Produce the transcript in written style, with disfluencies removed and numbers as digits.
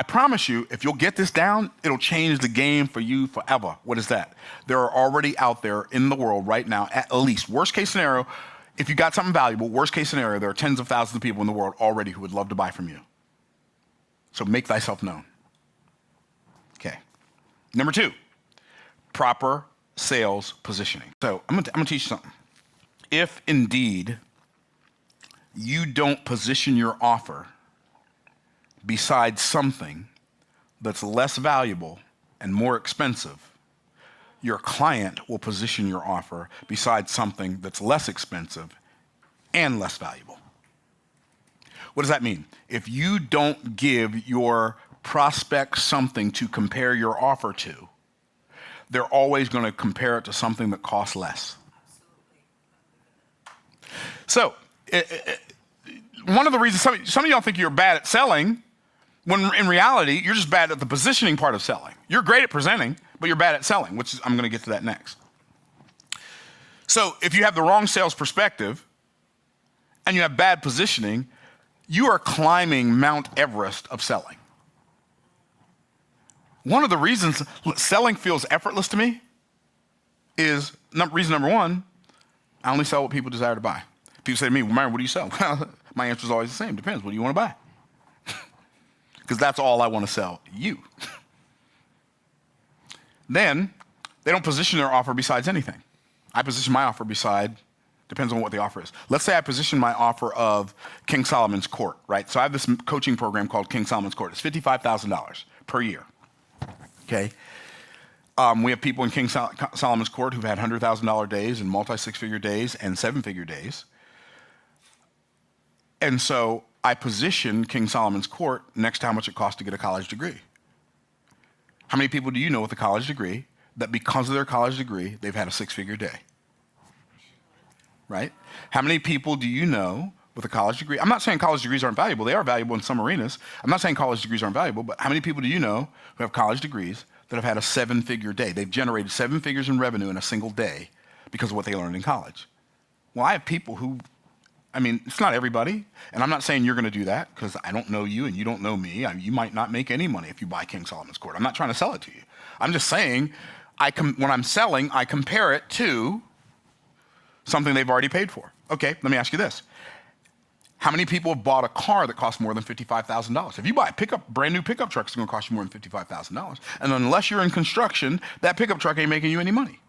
I promise you, if you'll get this down, it'll change the game for you forever. What is that? There are already out there in the world right now, at least, worst case scenario, if you got something valuable, worst case scenario, there are tens of thousands of people in the world already who would love to buy from you. So make thyself known. Okay. Number 2, proper sales positioning. So I'm gonna teach you something. If indeed you don't position your offer beside something that's less valuable and more expensive, your client will position your offer beside something that's less expensive and less valuable. What does that mean? If you don't give your prospect something to compare your offer to, they're always going to compare it to something that costs less. So, one of the reasons some of y'all think you're bad at selling, when in reality, you're just bad at the positioning part of selling. You're great at presenting, but you're bad at selling, which is, I'm going to get to that next. So if you have the wrong sales perspective and you have bad positioning, you are climbing Mount Everest of selling. One of the reasons selling feels effortless to me is, reason number 1, I only sell what people desire to buy. People say to me, well, Myron, what do you sell? My answer is always the same. Depends. What do you want to buy? Because that's all I want to sell you. Then they don't position their offer besides anything. I position my offer beside, depends on what the offer is. Let's say I position my offer of King Solomon's Court, right? So I have this coaching program called King Solomon's Court. It's $55,000 per year, okay? We have people in King Solomon's Court who've had $100,000 days and multi-six-figure days and seven-figure days. And so I position King Solomon's Court next to how much it costs to get a college degree. How many people do you know with a college degree that because of their college degree, they've had a six-figure day? Right? How many people do you know with a college degree? I'm not saying college degrees aren't valuable. They are valuable in some arenas. I'm not saying college degrees aren't valuable, but how many people do you know who have college degrees that have had a seven-figure day? They've generated 7 figures in revenue in a single day because of what they learned in college. Well, I have people who, it's not everybody, and I'm not saying you're going to do that because I don't know you and you don't know me. You might not make any money if you buy King Solomon's Court. I'm not trying to sell it to you. I'm just saying, when I'm selling, I compare it to something they've already paid for. Okay, let me ask you this. How many people have bought a car that costs more than $55,000? If you buy a brand new pickup truck, it's going to cost you more than $55,000. And unless you're in construction, that pickup truck ain't making you any money.